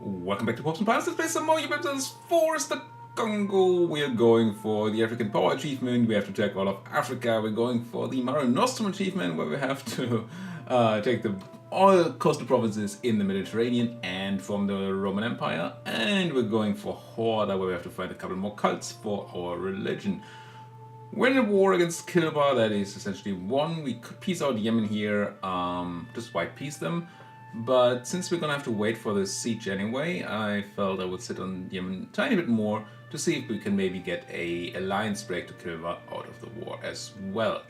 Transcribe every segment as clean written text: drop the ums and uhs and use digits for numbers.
Welcome back to Popes and Pylons. Let's play some more EUIV IV, the Kongo. We are going for the African Power achievement. We have to take all of Africa. We're going for the Mare Nostrum achievement, where we have to take all coastal provinces in the Mediterranean and from the Roman Empire. And we're going for Hoarder, where we have to find a couple more cults for our religion. We're in a war against Kilbar. That is essentially won. We could peace out Yemen here, just white peace them. But since we're gonna have to wait for the siege anyway, I felt I would sit on Yemen a tiny bit more to see if we can maybe get a alliance break to Kilbar out of the war as well.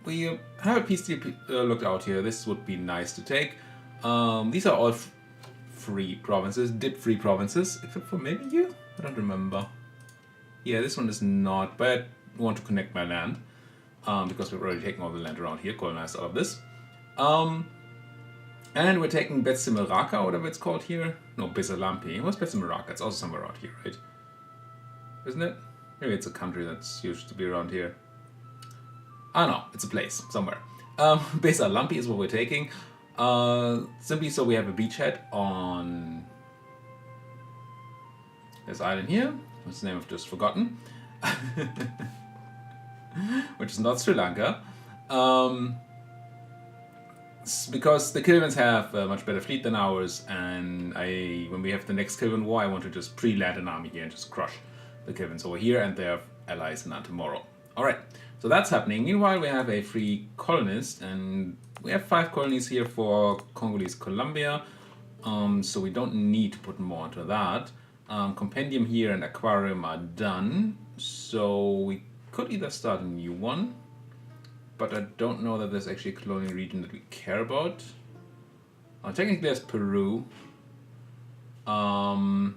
We have a peace deal looked out here. This would be nice to take. These are all free provinces, dip-free provinces, except for maybe you? I don't remember. Yeah, this one is not, but I want to connect my land because we've already taken all the land around here, colonized all of this. And we're taking Betsimeraka, or whatever it's called here. No, Besalampi. What's Betsimeraka? It's also somewhere around here, right? Isn't it? Maybe it's a country that's used to be around here. I don't know. It's a place somewhere. Besalampi is what we're taking. Simply so we have a beachhead on this island here. Whose name I've just forgotten. Which is not Sri Lanka. Because the Kilvans have a much better fleet than ours, and when we have the next Kilvan war, I want to just pre-land an army here and just crush the Kilvans over here and their allies in tomorrow. Alright, so that's happening. Meanwhile, we have a free colonist, and we have 5 colonies here for Congolese Columbia, so we don't need to put more into that. Compendium here and Aquarium are done, so we could either start a new one, but I don't know that there's actually a colonial region that we care about. Technically there's Peru. But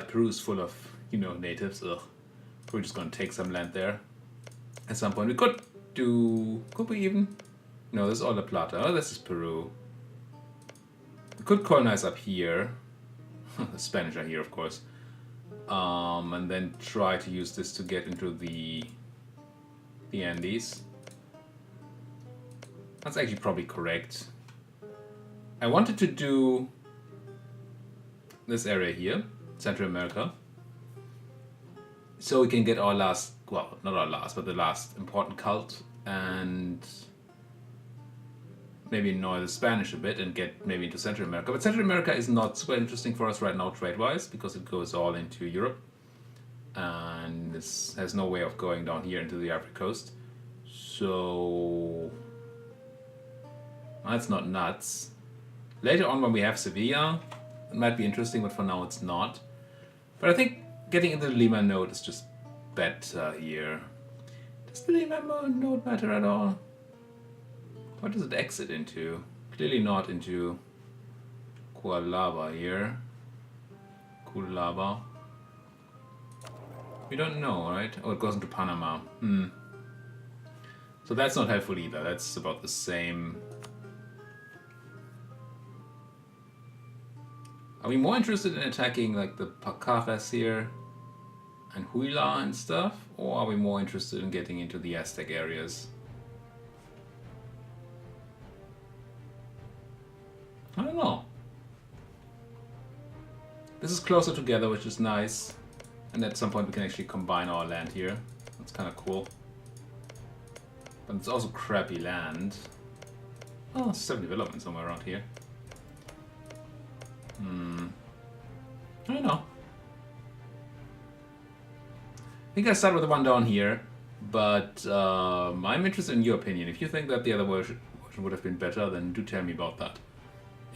Peru is full of, natives. Ugh. We're just gonna take some land there. At some point we could we even? No, this is all La Plata. Oh, this is Peru. We could colonize up here. The Spanish are here, of course. And then try to use this to get into the Andes. That's actually probably correct. I wanted to do this area here, Central America, so we can get our last, well, not our last, but the last important cult, and maybe annoy the Spanish a bit and get maybe into Central America. But Central America is not super interesting for us right now trade-wise, because it goes all into Europe. And this has no way of going down here into the Ivory Coast. So that's not nuts. Later on when we have Sevilla, it might be interesting, but for now it's not. But I think getting into the Lima node is just better here. Does the Lima node matter at all? What does it exit into? Clearly not into Kualaba here. Kulaba. We don't know, right? Oh, it goes into Panama. So that's not helpful either. That's about the same. Are we more interested in attacking like the Pacaras here and Huila and stuff? Or are we more interested in getting into the Aztec areas? I don't know. This is closer together, which is nice. And at some point we can actually combine our land here. That's kind of cool. But it's also crappy land. Oh, 7 development somewhere around here. I don't know. I think I start with the one down here, but I'm interested in your opinion. If you think that the other version would have been better, then do tell me about that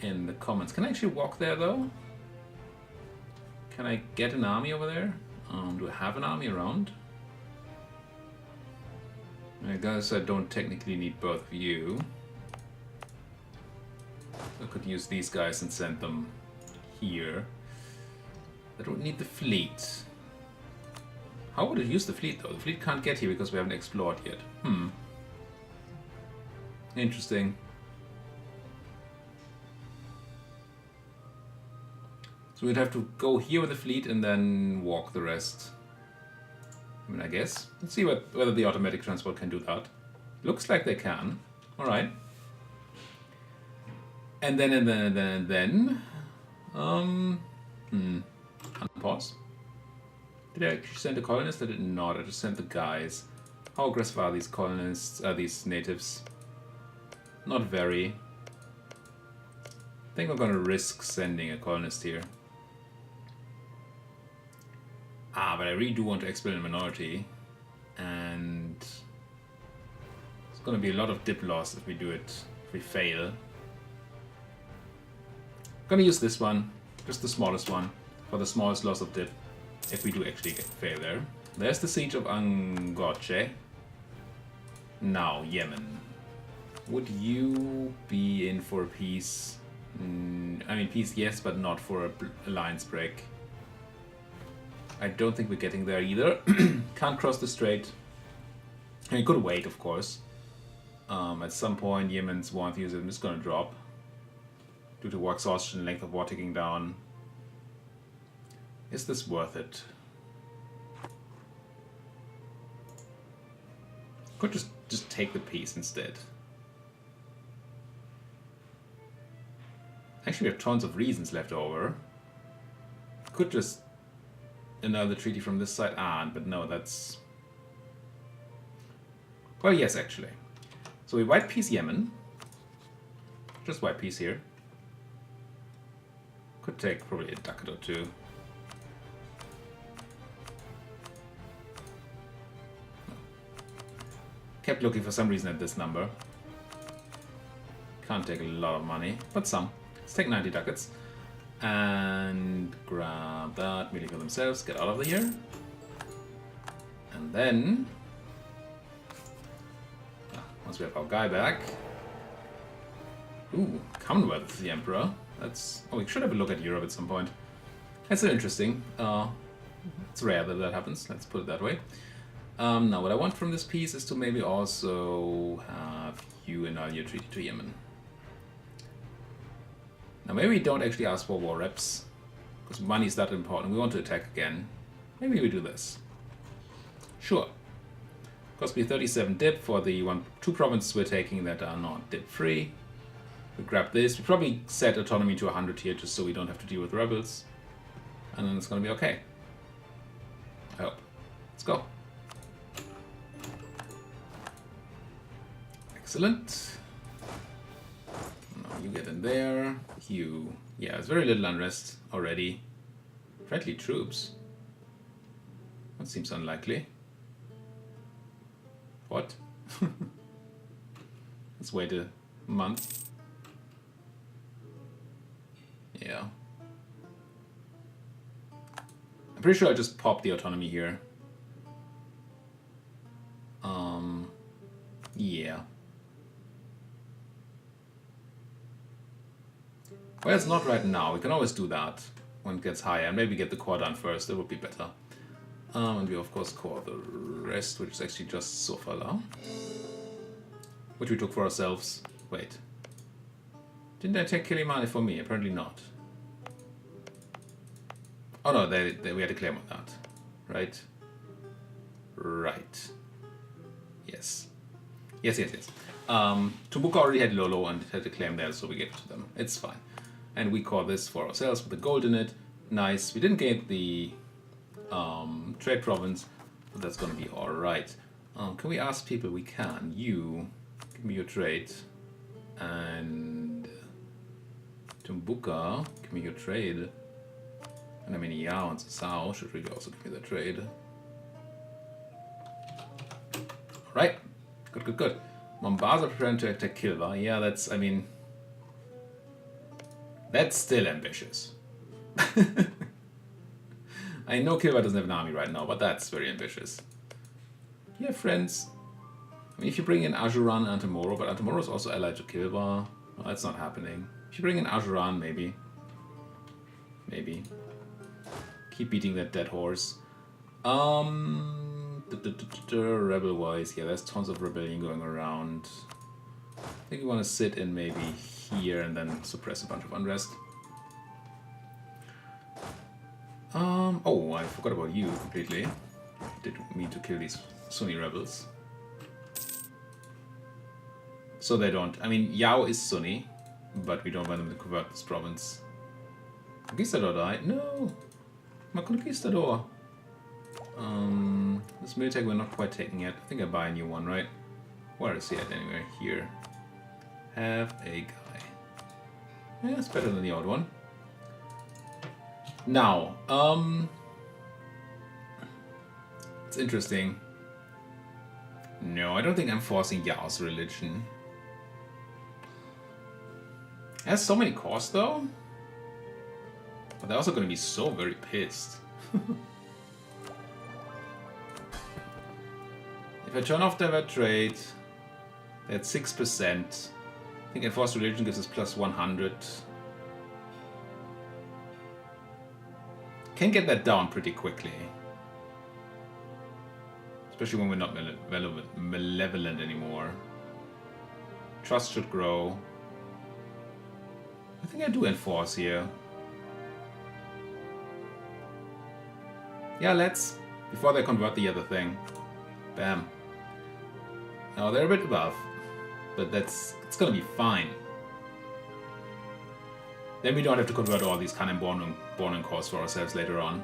in the comments. Can I actually walk there though? Can I get an army over there? Do I have an army around? I guess I don't technically need both of you. I could use these guys and send them here. I don't need the fleet. How would it use the fleet though? The fleet can't get here because we haven't explored yet. Interesting. So we'd have to go here with the fleet and then walk the rest. I mean, I guess. Let's see whether the automatic transport can do that. Looks like they can. Alright. And then, unpause. Did I actually send the colonists? I did not. I just sent the guys. How aggressive are these colonists? These natives? Not very. I think we're gonna risk sending a colonist here. But I really do want to expel a minority, and it's gonna be a lot of dip loss if we do it. If we fail, I'm gonna use this one, just the smallest one, for the smallest loss of dip. If we do actually fail there. There's the siege of Angoche. Now, Yemen. Would you be in for peace? I mean, peace, yes, but not for an alliance break. I don't think we're getting there either. Can't cross the strait. And you could wait, of course. At some point, Yemen's war enthusiasm is going to drop. Due to war exhaustion, length of war ticking down. Is this worth it? Could just take the peace instead. Actually, we have tons of reasons left over. Could just another treaty from this side. But no, that's... Well, yes, actually. So we white peace Yemen. Just white peace here. Could take probably a ducat or two. Kept looking for some reason at this number. Can't take a lot of money, but some. Let's take 90 ducats. And grab that, merely for themselves, get out of here. And then, once we have our guy back. Ooh, Commonwealth is the Emperor. That's... Oh, we should have a look at Europe at some point. That's interesting. It's rare that that happens, let's put it that way. Now, what I want from this piece is to maybe also have you annul your treaty to Yemen. Now, maybe we don't actually ask for war reps, because money is that important. We want to attack again. Maybe we do this. Sure. Cost me 37 dip for the two provinces we're taking that are not dip free. We grab this. We probably set autonomy to 100 here just so we don't have to deal with rebels. And then it's going to be okay. I hope. Let's go. Excellent. Now you get in there. You... Yeah, there's very little unrest already. Friendly troops. That seems unlikely. What? Let's wait a month. Yeah. I'm pretty sure I just popped the autonomy here. Yeah. Well, it's not right now. We can always do that when it gets higher. And maybe get the core done first. That would be better. And we of course core the rest, which is actually just Sofala. Which we took for ourselves. Wait. Didn't I take Kilimani for me? Apparently not. Oh no, we had a claim on that. Right? Right. Yes. Yes. Tumbuka already had Lolo and had a claim there, so we gave it to them. It's fine. And we call this for ourselves with the gold in it. Nice. We didn't get the trade province, but that's gonna be alright. Can we ask people? We can. You, give me your trade. And Tumbuka, give me your trade. And I mean, Yao and Sao should really also give me the trade. Alright. Good. Mombasa preparing to attack Kilwa. Yeah, that's, I mean... That's still ambitious. I know Kilwa doesn't have an army right now, but that's very ambitious. Yeah, friends. I mean, if you bring in Ajuran and Antemoro, but Antemoro is also allied to Kilwa. Well, that's not happening. If you bring in Ajuran, maybe. Maybe. Keep beating that dead horse. Rebel-wise, yeah, there's tons of rebellion going around. I think we want to sit in maybe here and then suppress a bunch of unrest. Oh, I forgot about you completely. Didn't mean to kill these Sunni rebels. So they don't... I mean, Yao is Sunni. but we don't want them to convert this province. Conquistador died? No! My Conquistador! This military we're not quite taking yet. I think I buy a new one, right? Where is he at anyway? Here. Have a guy. Yeah, it's better than the old one. Now, it's interesting. No, I don't think I'm forcing Yao's religion. It has so many costs though. But they're also going to be so very pissed. If I turn off divert trade, they're at 6%. I think enforced religion gives us plus 100. Can get that down pretty quickly. Especially when we're not malevolent anymore. Trust should grow. I think I do enforce here. Yeah, let's. Before they convert the other thing. Bam. Now they're a bit above. But it's gonna be fine. Then we don't have to convert all these cannon born cores for ourselves later on.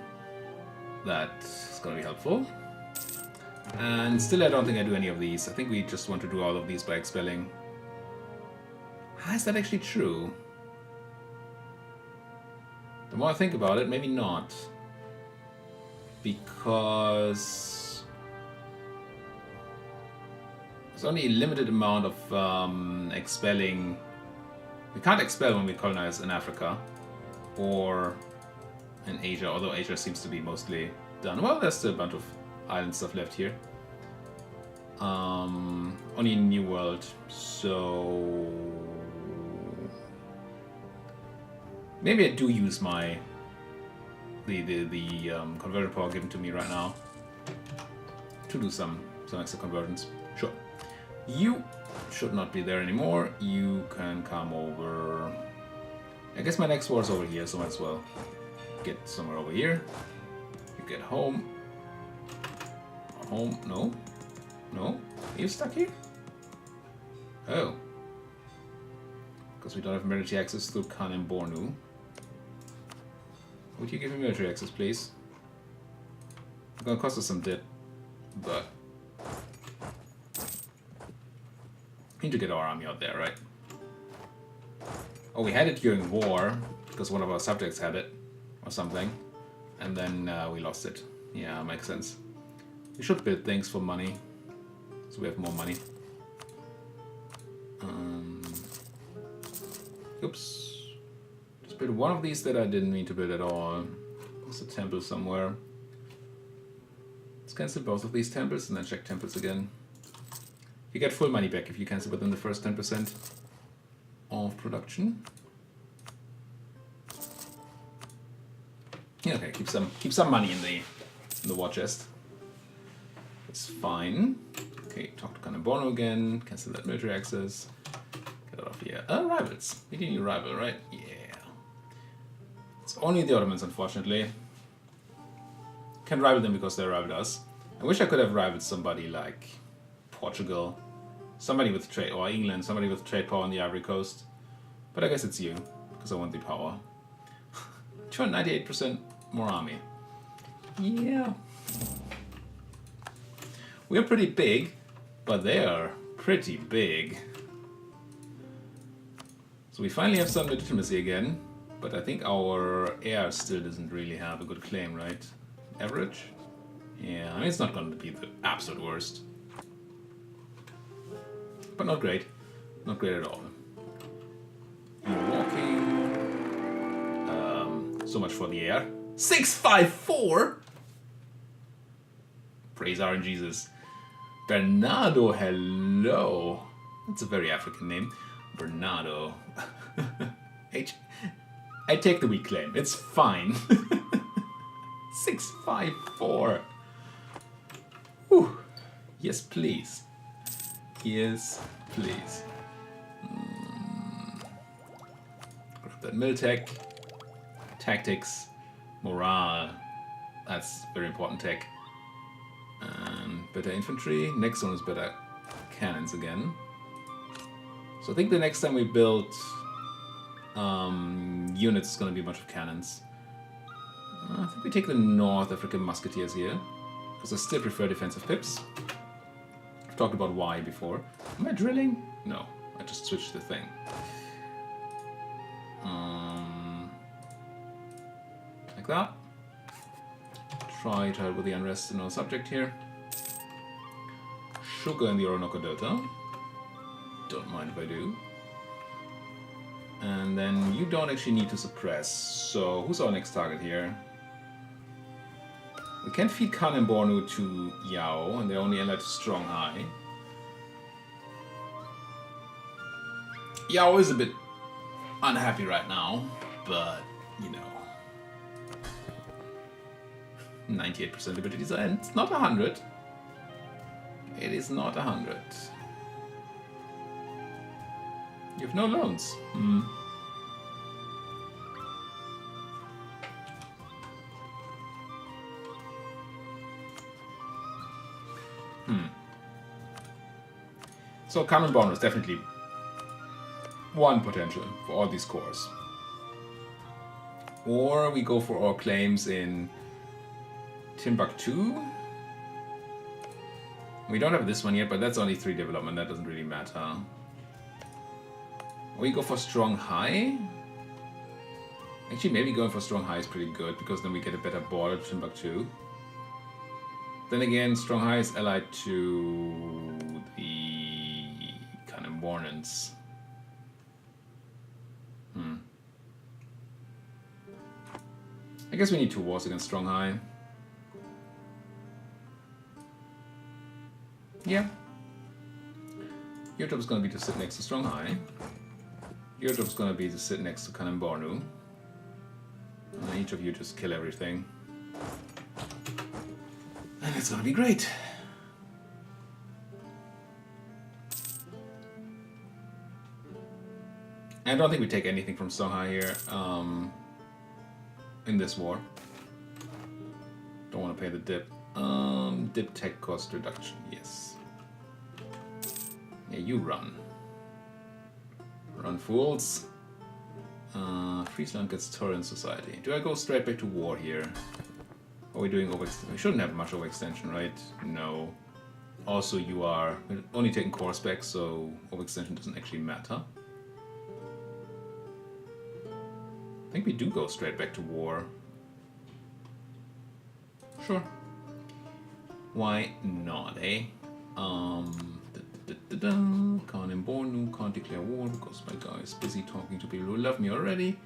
That's gonna be helpful. And still I don't think I do any of these. I think we just want to do all of these by expelling. Is that actually true? The more I think about it, maybe not. Because there's only a limited amount of expelling. We can't expel when we colonize in Africa or in Asia, although Asia seems to be mostly done. Well, there's still a bunch of island stuff left here. Only in New World, so maybe I do use my the conversion power given to me right now to do some extra conversions. Sure. You should not be there anymore. You can come over. I guess my next war is over here, so might as well get somewhere over here. You get home. Home? No. No? Are you stuck here? Oh. Because we don't have military access to Khan and Bornu. Would you give me military access, please? It's gonna cost us some debt, but we need to get our army out there, right? Oh, we had it during war because one of our subjects had it or something, and then we lost it. Yeah, makes sense. We should build things for money, so we have more money. Oops. Just build one of these that I didn't mean to build at all. There's a temple somewhere. Let's cancel both of these temples and then check temples again. You get full money back if you cancel within the first 10% of production. Yeah, okay, keep some money in the war chest. It's fine. Okay, talk to Kanebono again. Cancel that military access. Get out of here. Rivals. We need a new rival, right? Yeah. It's only the Ottomans, unfortunately. Can't rival them because they rivaled us. I wish I could have rivaled somebody like Portugal. Somebody with trade, or England, somebody with trade power on the Ivory Coast. But I guess it's you, because I want the power. 298% more army. Yeah. We're pretty big, but they are pretty big. So we finally have some legitimacy again, but I think our heir still doesn't really have a good claim, right? Average? Yeah, I mean, it's not going to be the absolute worst. But not great. Not great at all. You're walking. So much for the air. 654? Praise our Jesus. Bernardo, hello. That's a very African name. Bernardo. I take the weak claim. It's fine. 654. Whew. Yes, please. Yes, please. Grab that Miltech. Tactics. Morale. That's very important tech. Better infantry. Next one is better cannons again. So I think the next time we build units is going to be a bunch of cannons. I think we take the North African Musketeers here, because I still prefer defensive pips. I've talked about why before. Am I drilling? No, I just switched the thing. Like that. Try it with the unrest in our subject here. Sugar in the Orinoco Delta. Don't mind if I do. And then you don't actually need to suppress. So who's our next target here? We can feed Khan and Bornu to Yao, and they're only allied to Strong High. Yao is a bit unhappy right now, but you know, 98% liberty design. It's not 100. It is not 100. You have no loans. So Common Bond is definitely one potential for all these cores. Or we go for our claims in Timbuktu. We don't have this one yet, but that's only 3 development, that doesn't really matter. We go for Strong High. Actually, maybe going for Strong High is pretty good, because then we get a better border to Timbuktu. Then again, Strong High is allied to the kind of Mornans. I guess we need 2 wars against Strong High. Yeah. Your job is going to be to sit next to Strong High. Your job is going to be to sit next to Kanem Bornu. And each of you just kill everything. And it's going to be great. I don't think we take anything from Strong High here in this war. Don't want to pay the dip. Dip tech cost reduction, yes. Yeah, you run. Run, fools. Friesland gets Torrent Society. Do I go straight back to war here? Are we doing overextension? We shouldn't have much overextension, right? No. Also, you are only taking core specs, so overextension doesn't actually matter. I think we do go straight back to war. Sure. Why not, eh? Can't embark, can't declare war because my guy is busy talking to people who love me already.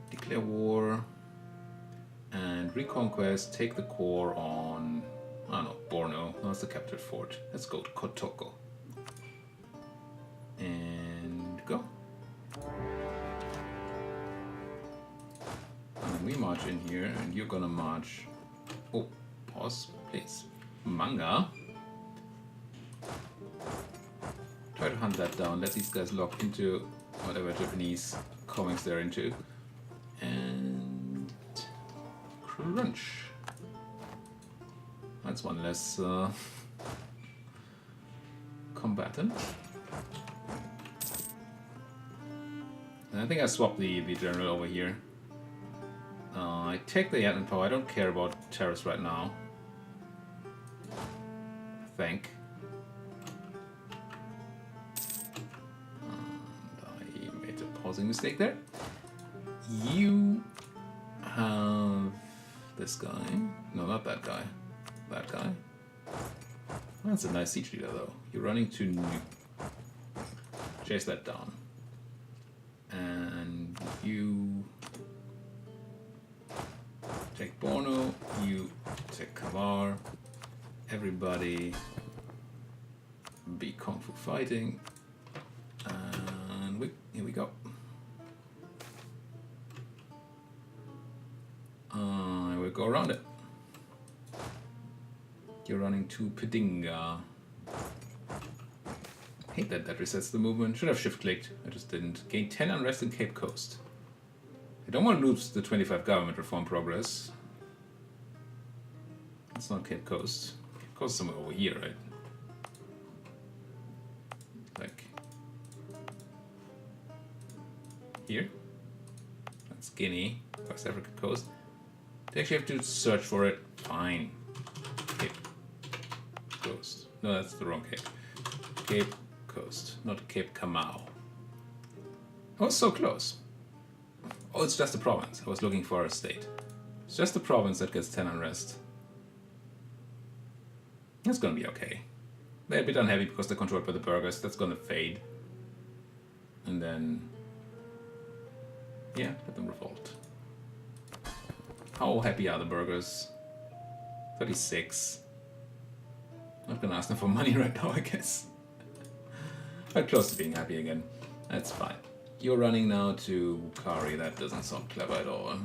Declare war. And reconquest, take the core on, I don't know, Borno. No, it's the captured fort. Let's go to Kotoko. And go. And we march in here, and you're gonna march. Oh, pause, please. Manga. Try to hunt that down. Let these guys lock into whatever Japanese comics they're into. And crunch. That's one less combatant. And I think I swapped the general over here. I take the admin power. I don't care about terrorists right now. I think. And I made a pausing mistake there. You have this guy. No, not that guy. That guy. That's a nice siege leader, though. You're running to nuke. Chase that down. And you take Borno, you take Kavar, everybody be Kung Fu fighting, and here we go. I will go around it. You're running to Pedinga. Hate that resets the movement. Should have shift clicked. I just didn't. Gain 10 unrest in Cape Coast. I don't want to lose the 25 government reform progress. It's not Cape Coast. Cape Coast is somewhere over here, right? Like here. It's Guinea, West Africa coast. They actually have to search for it. Fine. Cape Coast. No, that's the wrong Cape. Cape Coast, not Cape Kamau. I was so close. Oh, it's just a province. I was looking for a state. It's just a province that gets 10 unrest. That's gonna be okay. They're a bit unhappy because they're controlled by the burghers. That's gonna fade. And then... yeah, let them revolt. How happy are the burghers? 36. Not gonna ask them for money right now, I guess. But close to being happy again. That's fine. You're running now to Bukhari. That doesn't sound clever at all.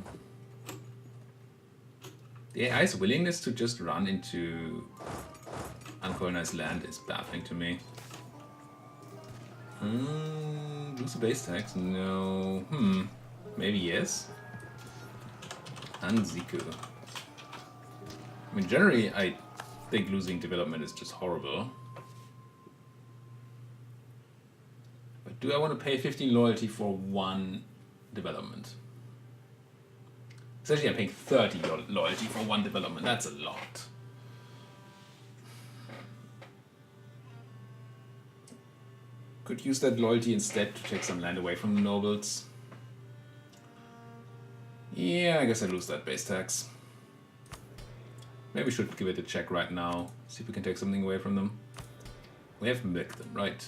The AI's willingness to just run into uncolonized land is baffling to me. Lose the base tax? No. Maybe yes. Anziku. I mean, generally, I think losing development is just horrible. But do I want to pay 15 loyalty for one development? Essentially, I'm paying 30 loyalty for one development. That's a lot. Could use that loyalty instead to take some land away from the nobles. Yeah, I guess I lose that base tax. Maybe we should give it a check right now. See if we can take something away from them. We have milked them, right?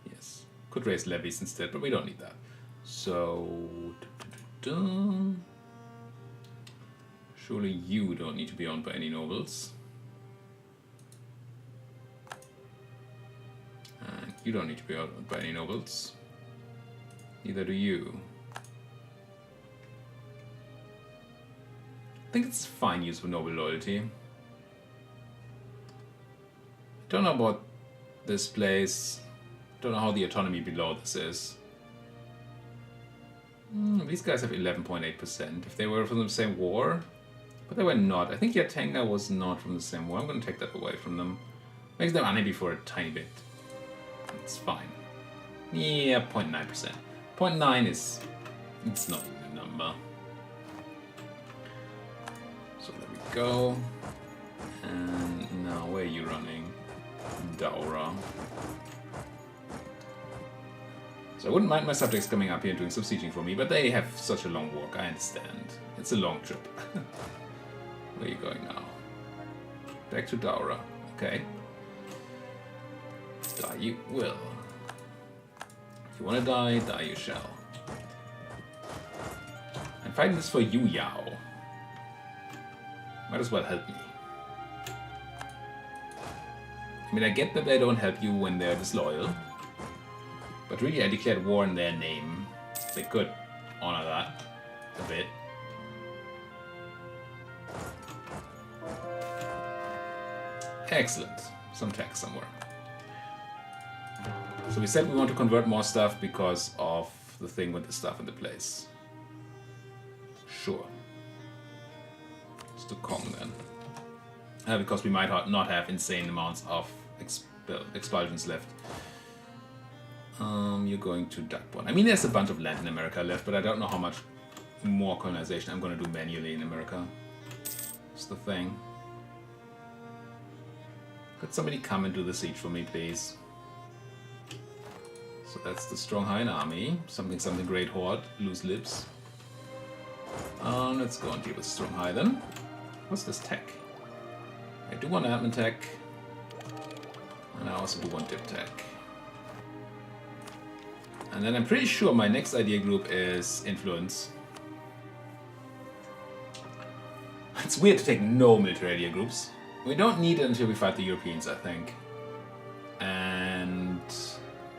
Yes. Could raise levies instead, but we don't need that. So... surely you don't need to be owned by any nobles. And you don't need to be owned by any nobles. Neither do you. I think it's fine use for noble loyalty. I don't know about this place. Don't know how the autonomy below this is. These guys have 11.8%. If they were from the same war, but they were not. I think Yatanga was not from the same war. I'm going to take that away from them. Makes them unhappy for a tiny bit. It's fine. Yeah, 0.9%. 0.9 is... it's not even a number. So there we go. And now where are you running? Daura. So I wouldn't mind my subjects coming up here and doing some sieging for me, but they have such a long walk, I understand. It's a long trip. Where are you going now? Back to Daura. Okay. Die you will. If you want to die, die you shall. I'm fighting this for you, Yao. Might as well help me. I mean, I get that they don't help you when they're disloyal. But really, I declared war in their name. They could honor that a bit. Excellent. Some text somewhere. So we said we want to convert more stuff because of the thing with the stuff in the place. Sure. It's to Kong then. Because we might not have insane amounts of expulsions left. You're going to Dakbon. I mean, there's a bunch of land in America left, but I don't know how much more colonization I'm going to do manually in America. That's the thing. Could somebody come and do the siege for me, please? So that's the Strong Highland Army. Something Great Horde. Loose lips. Let's go and deal with Strong High then. What's this tech? I do want admin tech. And I also do want dip tech. And then I'm pretty sure my next idea group is influence. It's weird to take no military idea groups. We don't need it until we fight the Europeans, I think. And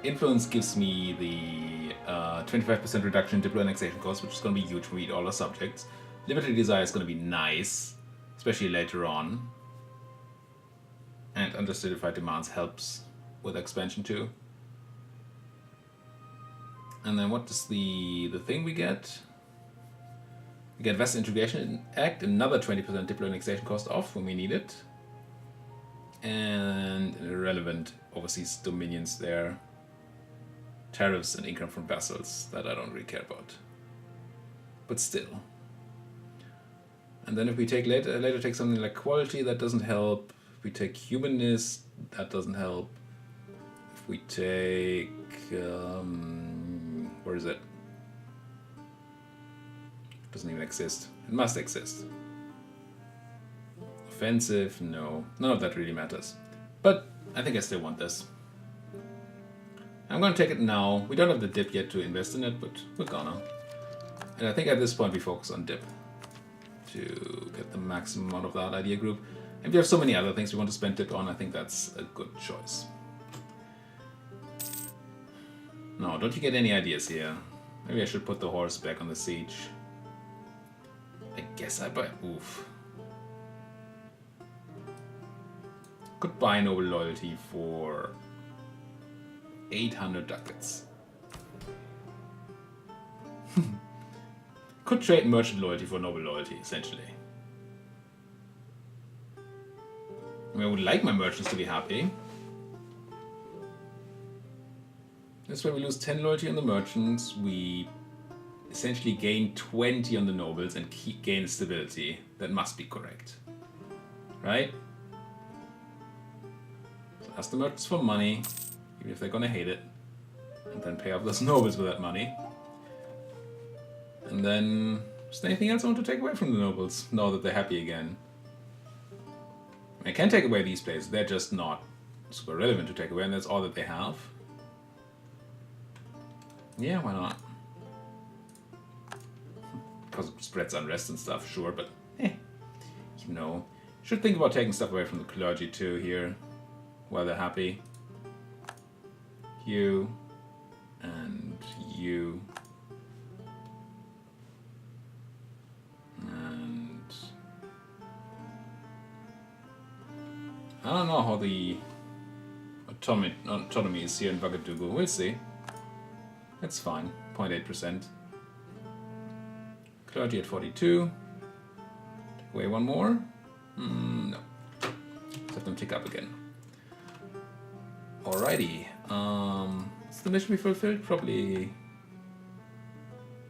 influence gives me the 25% reduction in diplo annexation costs, which is going to be huge for me, all our subjects. Liberty desire is going to be nice, especially later on. And unjustified demands helps with expansion too. And then what is the thing we get? We get West Integration Act, another 20% diplo annexation cost off when we need it. And irrelevant overseas dominions there. Tariffs and income from vessels that I don't really care about. but still. And then if we take later take something like quality, that doesn't help. If we take humanist, that doesn't help. If we take where is it? It doesn't even exist. It must exist. Offensive, no. None of that really matters. But I think I still want this. I'm gonna take it now. We don't have the dip yet to invest in it, but we're gonna. And I think at this point we focus on dip to get the maximum out of that idea group. And we have so many other things we want to spend dip on, I think that's a good choice. No, don't you get any ideas here? Maybe I should put the horse back on the siege. I guess I buy... Oof. Could buy noble loyalty for 800 ducats. Could trade merchant loyalty for noble loyalty, essentially. I mean, I would like my merchants to be happy. This way we lose 10 loyalty on the merchants, we essentially gain 20 on the nobles and gain stability. That must be correct. Right? So ask the merchants for money, even if they're gonna hate it. And then pay off those nobles with that money. And then, is there anything else I want to take away from the nobles, now that they're happy again? I can take away these places, they're just not super relevant to take away, and that's all that they have. Yeah, why not? Because it spreads unrest and stuff, sure, but you know. Should think about taking stuff away from the clergy too here, while they're happy. You, and you. I don't know how the autonomy is here in Ouagadougou. We'll see. That's fine. 0.8%. Clergy at 42. Take away one more. No. Let's have them tick up again. Alrighty. Is the mission we fulfilled? Probably.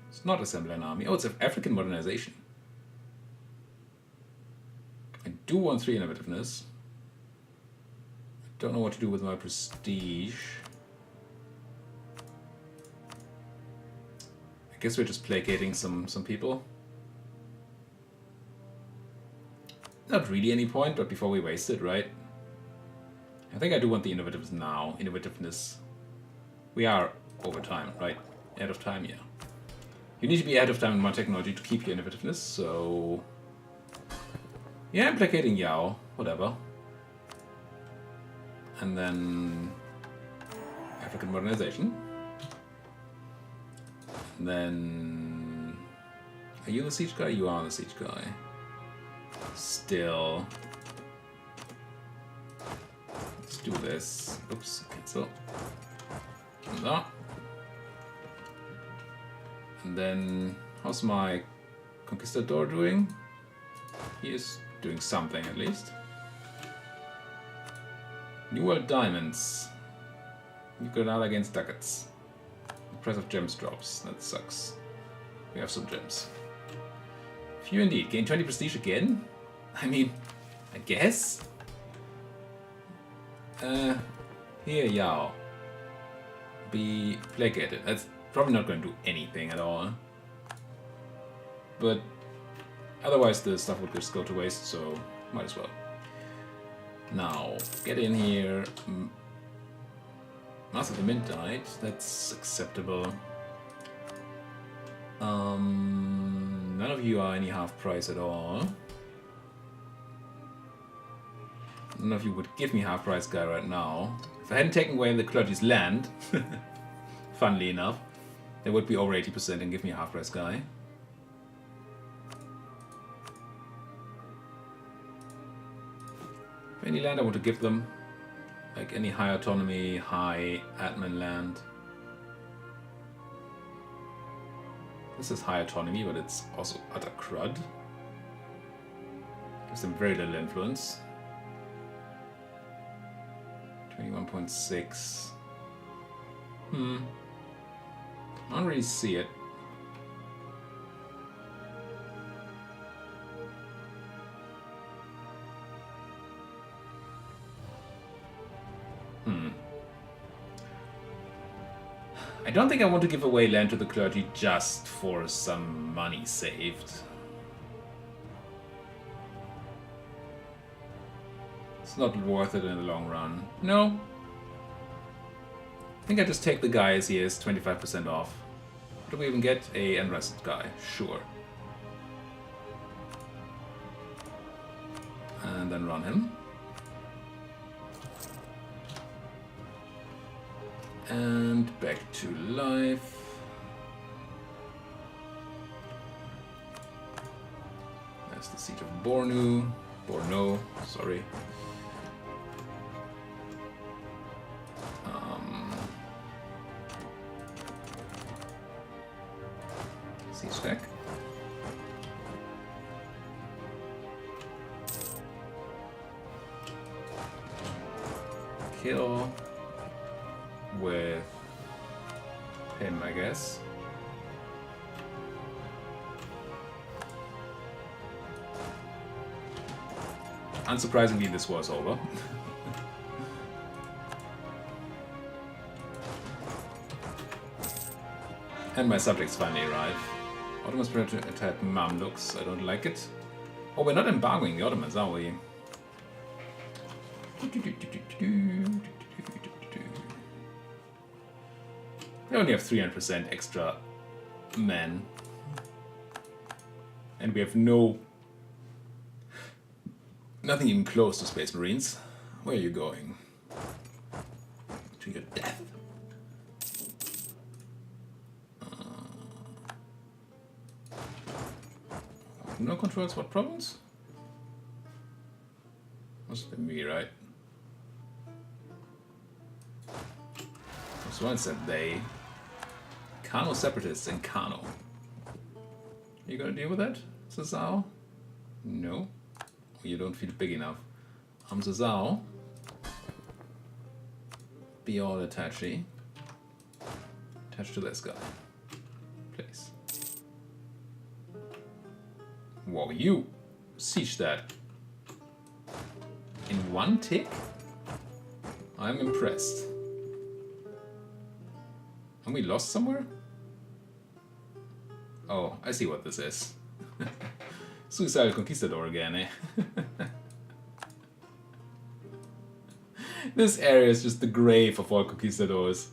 It's not assemble an army. Oh, it's African modernization. I do want 3 innovativeness. Don't know what to do with my prestige. I guess we're just placating some people. Not really any point, but before we waste it, right? I think I do want the innovativeness now. Innovativeness. We are over time, right? Ahead of time, yeah. You need to be ahead of time in my technology to keep your innovativeness, so... Yeah, I'm placating Yao. Whatever. And then African modernization. And then are you the siege guy? You are the siege guy. Still. Let's do this. Oops, cancel. And that. And then how's my conquistador doing? He is doing something at least. New World Diamonds. You got out against ducats. The price of gems drops. That sucks. We have some gems. Few indeed. Gain 20 prestige again? I mean, I guess? Here, Yao. Be placated. That's probably not going to do anything at all. But otherwise the stuff would just go to waste, so might as well. Now, get in here. Master of the Midnight, that's acceptable. None of you are any half price at all. None of you would give me half price guy right now. If I hadn't taken away the clergy's land, funnily enough, they would be over 80% and give me a half price guy. Any land I want to give them, like any high autonomy, high admin land. This is high autonomy, but it's also utter crud. Gives them very little influence. 21.6. I don't really see it. I don't think I want to give away land to the clergy just for some money saved. It's not worth it in the long run. No. I think I just take the guy as he is, 25% off. Do we even get a unrested guy? Sure. And then run him. And back to life. That's the siege of Borno, sorry. Siege deck. Kill with him, I guess. Unsurprisingly, this was over. And my subjects finally arrive. Ottomans prepared to attack Mamluks. I don't like it. Oh, we're not embargoing the Ottomans, are we? They only have 300% extra men. And we have nothing even close to Space Marines. Where are you going? To your death. No controls what province? Must be me, right? So I said they. Kano separatists in Kano. You gonna deal with that, Zazao? No. You don't feel big enough. Zazao. Be all attaché. Attached to this guy. Please. Whoa, you siege that. In one tick? I'm impressed. And we lost somewhere? Oh, I see what this is. Suicidal Conquistador again, eh? This area is just the grave of all conquistadors.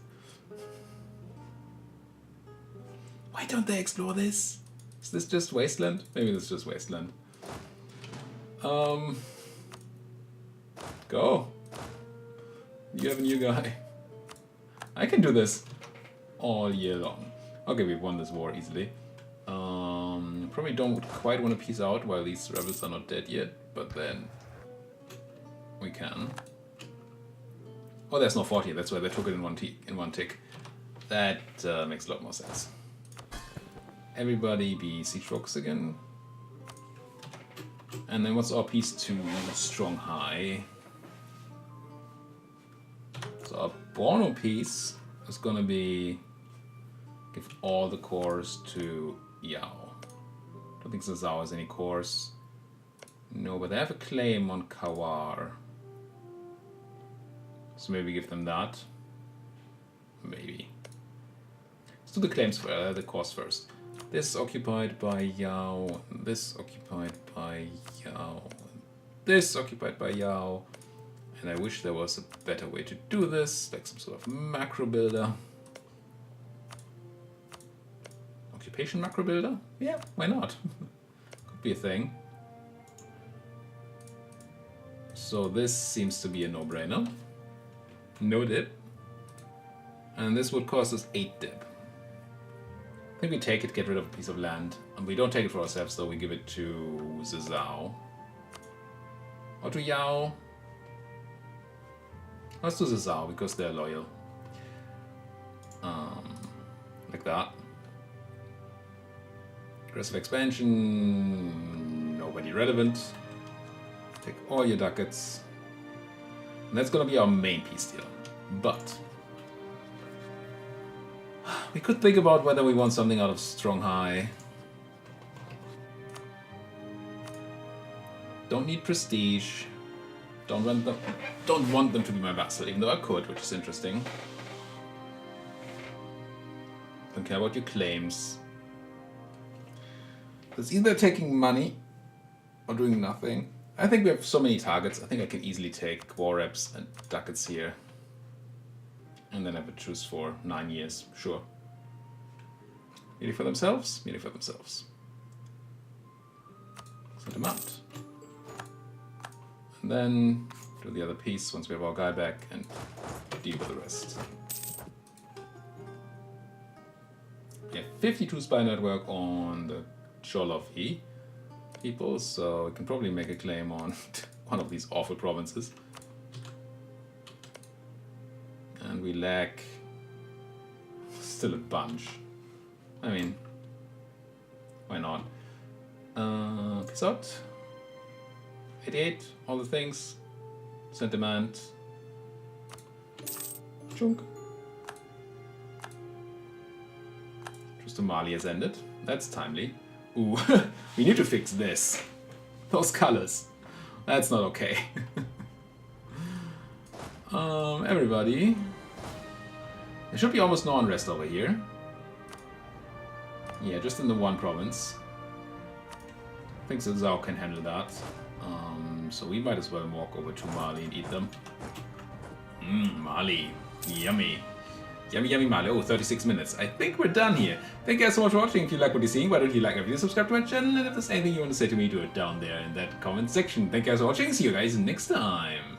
Why don't they explore this? Is this just wasteland? Maybe this is just wasteland. Go. You have a new guy. I can do this all year long. Okay, we've won this war easily. Probably don't quite want to peace out while these rebels are not dead yet, but then we can. Oh, there's no 40. That's why they took it in one tick. That makes a lot more sense. Everybody be siege focus again. And then what's our peace to strong high? So our Borno piece is gonna be give all the cores to Yao. Don't think Zazao has any cores. No, but they have a claim on Kawar. So maybe give them that. Maybe. Let's do the claims for the cores first. This occupied by Yao. This occupied by Yao. This occupied by Yao. And I wish there was a better way to do this, like some sort of macro builder. Occupation macro builder? Yeah, why not? Could be a thing. So this seems to be a no-brainer. No dip. And this would cost us 8 dip. I think we take it, get rid of a piece of land. And we don't take it for ourselves, though. We give it to Zazao. Or to Yao. Let's do Zazao, because they're loyal. Like that. Aggressive expansion. Nobody relevant. Take all your ducats. And that's gonna be our main peace deal. But we could think about whether we want something out of Strong High. Don't need prestige. Don't want them to be my vassal, even though I could, which is interesting. Don't care about your claims. It's either taking money or doing nothing. I think we have so many targets. I think I can easily take war reps and ducats here. And then I would choose for 9 years. Sure. Meeting for themselves? Meeting for themselves. Send them out. And then do the other piece once we have our guy back and deal with the rest. We have 52 spy network on the Cholofi people, so we can probably make a claim on one of these awful provinces. And we lack still a bunch. I mean, why not? Peace out. 88, all the things. Sentiment. Chunk. Just Mali has ended. That's timely. Ooh, we need to fix this. Those colors. That's not okay. Everybody. There should be almost no unrest over here. Yeah, just in the one province. I think Zhao can handle that. So we might as well walk over to Mali and eat them. Mali. Yummy. Yummy, yummy Mali. Oh, 36 minutes. I think we're done here. Thank you guys so much for watching. If you like what you're seeing, why don't you like my video, subscribe to my channel, and if there's anything you want to say to me, do it down there in that comment section. Thank you guys for watching. See you guys next time.